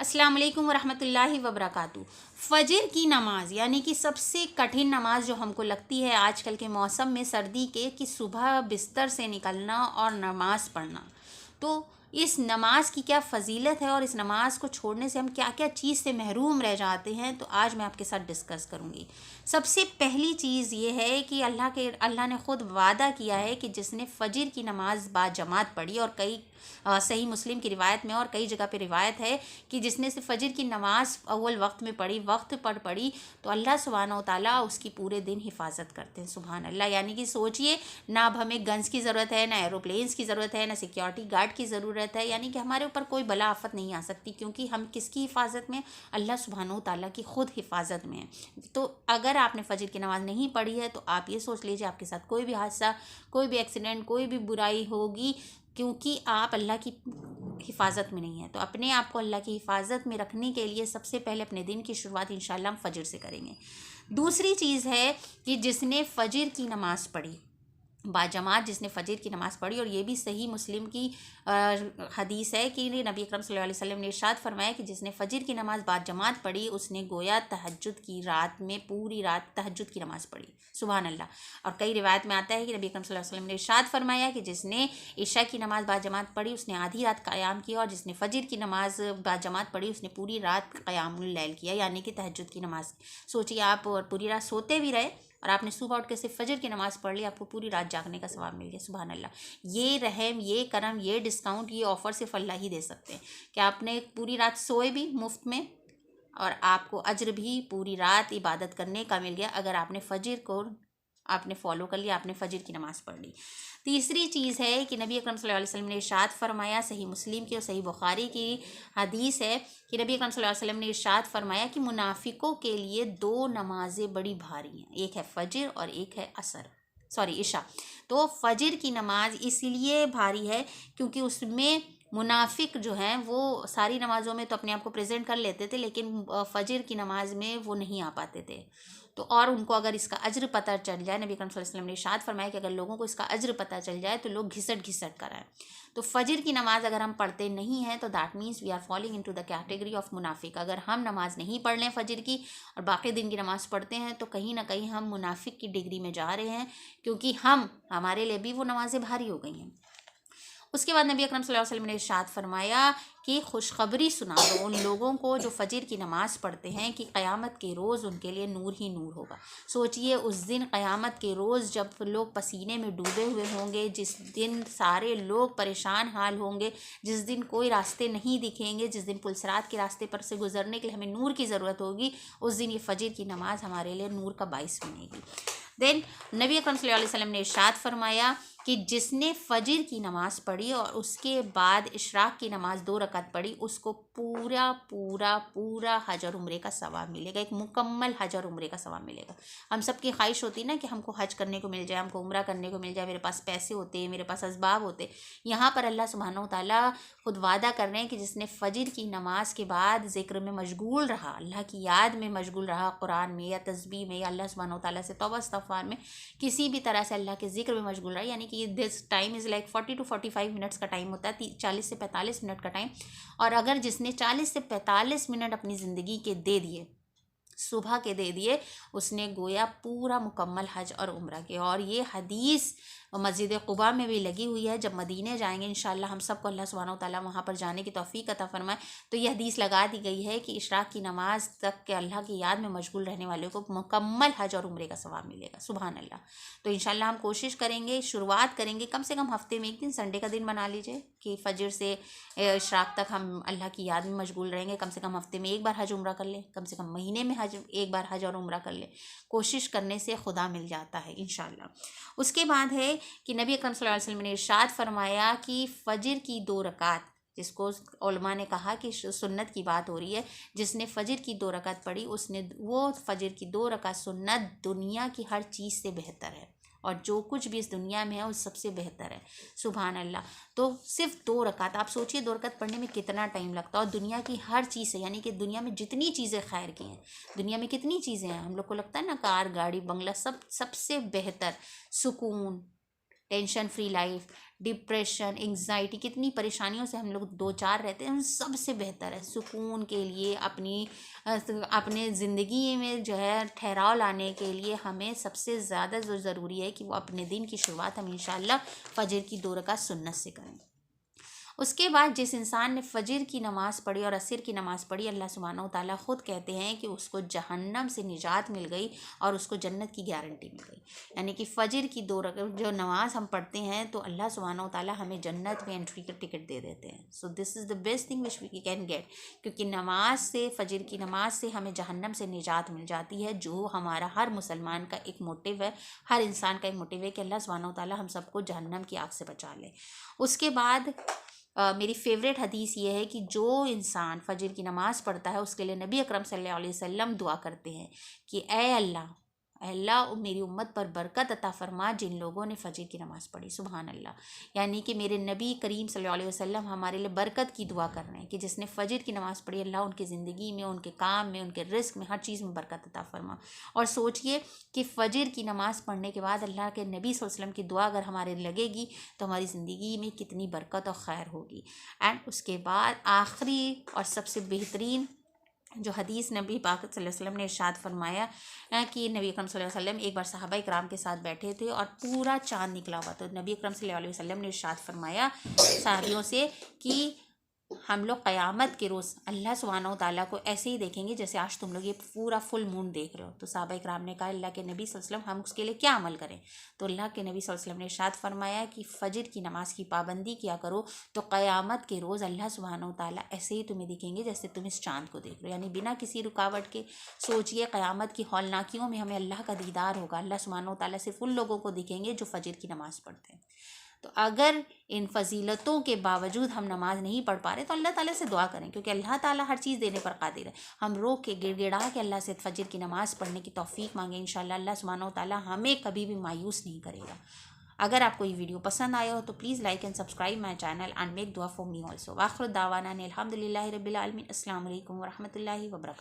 अस्सलाम वालेकुम वरहमतुल्लाहि वबरकातुहू। फ़जर की नमाज़ यानी कि सबसे कठिन नमाज़ जो हमको लगती है आजकल के मौसम में सर्दी के, कि सुबह बिस्तर से निकलना और नमाज़ पढ़ना। तो इस नमाज की क्या फ़जीलत है और इस नमाज को छोड़ने से हम क्या क्या चीज़ से महरूम रह जाते हैं, तो आज मैं आपके साथ डिस्कस करूँगी। सबसे पहली चीज़ ये है कि अल्लाह ने ख़ुद वादा किया है कि जिसने फ़जर की नमाज बाजमात पढ़ी, और कई सही मुस्लिम की रिवायत में और कई जगह पे रिवायत है कि जिसने से फ़जर की नमाज़ अव्वल वक्त में पढ़ी, वक्त पर पढ़ी, तो अल्लाह सुब्हानहू व तआला उसकी पूरे दिन हिफाजत करते हैं। सुभान अल्लाह। यानी कि सोचिए, ना अब हमें गन्स की ज़रूरत है, ना एरोप्लेन्स की ज़रूरत है, ना सिक्योरिटी गार्ड की ज़रूरत है। यानी कि हमारे ऊपर कोई बला आफत नहीं आ सकती, क्योंकि हम किसकी हिफाजत में? अल्लाह सुब्हानहू व तआला की ख़ुद हिफाजत में है। तो अगर आपने फ़जर की नमाज़ नहीं पढ़ी है, तो आप ये सोच लीजिए आपके साथ कोई भी हादसा, कोई भी एक्सीडेंट, कोई भी बुराई होगी, क्योंकि आप अल्लाह की हिफाजत में नहीं है। तो अपने आप को अल्लाह की हिफाजत में रखने के लिए सबसे पहले अपने दिन की शुरुआत इंशाअल्लाह हम फ़जर से करेंगे। दूसरी चीज़ है कि जिसने फ़जर की नमाज़ पढ़ी बाजमात, जिसने फ़जर की नमाज़ पढ़ी, और ये भी सही मुस्लिम की हदीस है कि नबी अकरम सल्लल्लाहु अलैहि वसल्लम ने इरशाद फरमाया कि जिसने फ़जर की नमाज़ बाजमात पढ़ी, उसने गोया तहज्जुद की रात में पूरी रात तहज्जुद की नमाज़ पढ़ी। सुभान अल्लाह। और कई रिवायत में आता है कि नबी अकरम सल्लल्लाहु अलैहि वसल्लम ने इरशाद फरमाया कि जिसने इशा की नमाज़ बाजमात पढ़ी, उसने आधी रात क़याम किया, और जिसने फ़जर की नमाज़ बाजमात पढ़ी, उसने पूरी रात क़यामुल लैल किया, यानी कि तहज्जुद की नमाज़। सोचिए, आप पूरी रात सोते भी रहे और आपने सुबह उठ के सिर्फ फ़जर की नमाज़ पढ़ ली, आपको पूरी रात जागने का सवाब मिल गया। सुभान अल्लाह। ये रहम, ये करम, ये डिस्काउंट, ये ऑफ़र सिर्फ अल्लाह ही दे सकते हैं कि आपने पूरी रात सोए भी मुफ्त में, और आपको अज्र भी पूरी रात इबादत करने का मिल गया, अगर आपने फ़जर को आपने फॉलो कर लिया, आपने फ़जर की नमाज़ पढ़ ली। तीसरी चीज़ है कि नबी अकरम सल्लल्लाहु अलैहि वसल्लम ने इरशाद फरमाया, सही मुस्लिम की और सही बुखारी की हदीस है कि नबी अकरम सल्लल्लाहु अलैहि वसल्लम ने इरशाद फरमाया कि मुनाफिकों के लिए दो नमाज़ें बड़ी भारी हैं, एक है फ़जर और एक है इशा। तो फ़जर की नमाज इसलिए भारी है क्योंकि उसमें मुनाफिक जो हैं वो सारी नमाज़ों में तो अपने आप को प्रेजेंट कर लेते थे, लेकिन फ़जर की नमाज में वो नहीं आ पाते थे। तो और उनको अगर इसका अज्र पता चल जाए, नबी अकरम सल्लल्लाहु अलैहि वसल्लम ने इरशाद फरमाया कि अगर लोगों को इसका अज्र पता चल जाए तो लोग घिसट घिसट कर आए। तो फ़जर की नमाज़ अगर हम पढ़ते नहीं हैं, तो that means we are falling into the category of मुनाफिक। अगर हम नमाज़ नहीं पढ़ लें फ़जर की और बाकी दिन की नमाज़ पढ़ते हैं, तो कहीं ना कहीं हम मुनाफिक की डिग्री में जा रहे हैं, क्योंकि हमारे लिए भी वो नमाज़ें भारी हो गई हैं। उसके बाद नबी अकरम सल्लल्लाहु अलैहि वसल्लम ने इरशाद फरमाया कि खुशखबरी सुना दो उन लोगों को जो फ़जर की नमाज़ पढ़ते हैं कि क़यामत के रोज़ उनके लिए नूर ही नूर होगा। सोचिए, उस दिन क़यामत के रोज़ जब लोग पसीने में डूबे हुए होंगे, जिस दिन सारे लोग परेशान हाल होंगे, जिस दिन कोई रास्ते नहीं दिखेंगे, जिस दिन पुलसरात के रास्ते पर से गुज़रने के लिए हमें नूर की ज़रूरत होगी, उस दिन ये फ़जर की नमाज़ हमारे लिए नूर का बाइस बनेगी। देन नबी अकरम सल्लल्लाहु अलैहि वसल्लम ने इरशाद फरमाया कि जिसने फ़जर की नमाज़ पढ़ी और उसके बाद इशराक की नमाज़ 2 रकात पढ़ी, उसको पूरा पूरा पूरा हज और उम्रे का सवाब मिलेगा, एक मुकम्मल हज और उम्रे का सवाब मिलेगा। हम सब की ख्वाहिश होती है ना कि हमको हज करने को मिल जाए, हमको उम्रा करने को मिल जाए, मेरे पास पैसे होते, मेरे पास असबाब होते। यहाँ पर अल्लाह सुब्हानहू व तआला खुद वादा कर रहे हैं कि जिसने फ़जर की नमाज के बाद ज़िक्र में मशगूल रहा, अल्लाह की याद में मशगूल रहा, कुरान में या तस्बीह में या अल्लाह सुब्हानहू व तआला से तौबा इस्तग़फ़ार में, किसी भी तरह से अल्लाह के ज़िक्र में मशगूल रहा, यानी कि this time is like 40 to 45 minutes का टाइम होता है, 40 से 45 मिनट का टाइम। और अगर जिसने 40 से 45 मिनट अपनी ज़िंदगी के दे दिए, सुबह के दे दिए, उसने गोया पूरा मुकम्मल हज और उम्रा के। और ये हदीस मस्जिद क़ुबा में भी लगी हुई है। जब मदीने जाएंगे इंशाअल्लाह, हम सबको अल्लाह सुब्हानहू व तआला वहाँ पर जाने की तौफ़ीक़ अता फ़रमाए, तो ये हदीस लगा दी गई है कि इशराक की नमाज तक के अल्लाह की याद में मशगूल रहने वालों को मुकम्मल हज और उम्रे का सवाब मिलेगा। सुभान अल्लाह। तो इंशाअल्लाह हम कोशिश करेंगे, शुरुआत करेंगे, कम से कम हफ़्ते में एक दिन, संडे का दिन बना लीजिए कि फ़जर से इशराक तक हम अल्लाह की याद में मशगूल रहेंगे। कम से कम हफ़्ते में एक बार हज उम्रा कर लें, कम से कम महीने में एक बार हज और उम्रा कर लें। कोशिश करने से खुदा मिल जाता है इंशाअल्लाह। उसके बाद है कि नबी अकरम सल्लल्लाहु अलैहि वसल्लम ने इरशाद फरमाया कि फ़जर की 2 रकात, जिसको उलमा ने कहा कि सुन्नत की बात हो रही है, जिसने फ़जर की 2 रकात पढ़ी, उसने वो फ़जर की 2 रकात सुन्नत दुनिया की हर चीज़ से बेहतर है, और जो कुछ भी इस दुनिया में है उस सबसे बेहतर है। सुभान अल्लाह। तो सिर्फ 2 रकात, आप सोचिए 2 रकात पढ़ने में कितना टाइम लगता है, और दुनिया की हर चीज़ से, यानी कि दुनिया में जितनी चीज़ें खैर की हैं, दुनिया में कितनी चीज़ें हैं, हम लोग को लगता है ना कार गाड़ी बंगला, सबसे बेहतर सुकून, tension free life, depression, anxiety, कितनी परेशानियों से हम लोग दो चार रहते हैं, उन सबसे बेहतर है सुकून के लिए, अपने ज़िंदगी में जो है ठहराव लाने के लिए हमें सबसे ज़्यादा जो ज़रूरी है कि वो अपने दिन की शुरुआत हम इंशाअल्लाह फ़जर की 2 रकात सुन्नत से करें। उसके बाद जिस इंसान ने फ़जर की नमाज़ पढ़ी और असर की नमाज़ पढ़ी, अल्लाह सुब्हानहू तआला ख़ुद कहते हैं कि उसको जहन्नम से निजात मिल गई और उसको जन्नत की गारंटी मिल गई। यानी कि फ़जर की 2 रकात जो नमाज़ हम पढ़ते हैं तो अल्लाह सुब्हानहू तआला हमें जन्नत में एंट्री का टिकट दे देते हैं। So this is the best thing which we can get, क्योंकि नमाज से, फ़जर की नमाज से हमें जहन्नम से निजात मिल जाती है, जो हमारा हर मुसलमान का एक मोटिव है, हर इंसान का एक मोटिव है कि अल्लाह सुब्हानहू तआला हम सबको जहन्नम की आग से बचा ले। उसके बाद मेरी फ़ेवरेट हदीस ये है कि जो इंसान फ़जर की नमाज़ पढ़ता है उसके लिए नबी अकरम सल्लल्लाहु अलैहि वसल्लम दुआ करते हैं कि ऐ अल्लाह मेरी उम्मत पर बरकत अता फरमा जिन लोगों ने फ़जर की नमाज़ पढ़ी। सुभान अल्लाह। यानी कि मेरे नबी करीम सल्लल्लाहु अलैहि वसल्लम हमारे लिए बरकत की दुआ कर रहे हैं कि जिसने फ़जर की नमाज़ पढ़ी, अल्लाह उनकी ज़िंदगी में, उनके काम में, उनके रिस्क में, हर चीज़ में बरकत अता फरमा। और सोचिए कि फ़जर की नमाज़ पढ़ने के बाद अल्लाह के नबी सल्लल्लाहु अलैहि वसल्लम की दुआ अगर हमारे लगेगी तो हमारी ज़िंदगी में कितनी बरकत और खैर होगी। एंड उसके बाद आखिरी और सबसे बेहतरीन जो हदीस नबी पाक सल्लल्लाहु अलैहि वसल्लम ने इरशाद फरमाया कि नबी अकरम सल्लल्लाहु अलैहि वसल्लम एक बार सहाबा इकराम के साथ बैठे थे और पूरा चाँद निकला हुआ, तो नबी अकरम सल्लल्लाहु अलैहि वसल्लम ने इरशाद फरमाया सहाबियों से कि हम लोग क़यामत के रोज़ अल्लाह सुब्हानहू तआला को ऐसे ही देखेंगे जैसे आज तुम लोग ये पूरा फुल मून देख रहे हो। तो सहाबा इकराम ने कहा अल्लाह के नबी सल्लल्लाहु अलैहि वसल्लम हम उसके लिए क्या अमल करें? तो अल्लाह के नबी सल्लल्लाहु अलैहि वसल्लम ने इरशाद फरमाया कि फ़जर की नमाज की पाबंदी किया करो, तो क़यामत के रोज़ अल्लाह सुब्हानहू तआला ऐसे ही तुम्हें दिखेंगे जैसे तुम इस चाँद को देख रहे हो, यानी बिना किसी रुकावट के। सोचिए क़यामत की हौलनाकियों में हमें अल्लाह का दीदार होगा, अल्लाह सुब्हानहू तआला सिर्फ उन लोगों को दिखेंगे जो फ़जर की नमाज़ पढ़ते हैं। तो अगर इन फजीलतों के बावजूद हम नमाज नहीं पढ़ पा रहे तो अल्लाह ताला से दुआ करें, क्योंकि अल्लाह ताला हर चीज़ देने पर कादिर है। हम रो के गिड़गिड़ा के अल्लाह से फजर की नमाज़ पढ़ने की तौफीक मांगे, इंशाअल्लाह अल्लाह सुब्हानहू तआला हमें कभी भी मायूस नहीं करेगा। अगर आपको ये वीडियो पसंद आया हो तो please like and subscribe my channel and make दुआ फॉर मी ऑल्सो। वाखिर दावाना अनिल हम्दुलिल्लाहि रब्बिल आलमीन। अस्सलामु अलैकुम व रहमतुल्लाहि व बरकातहू।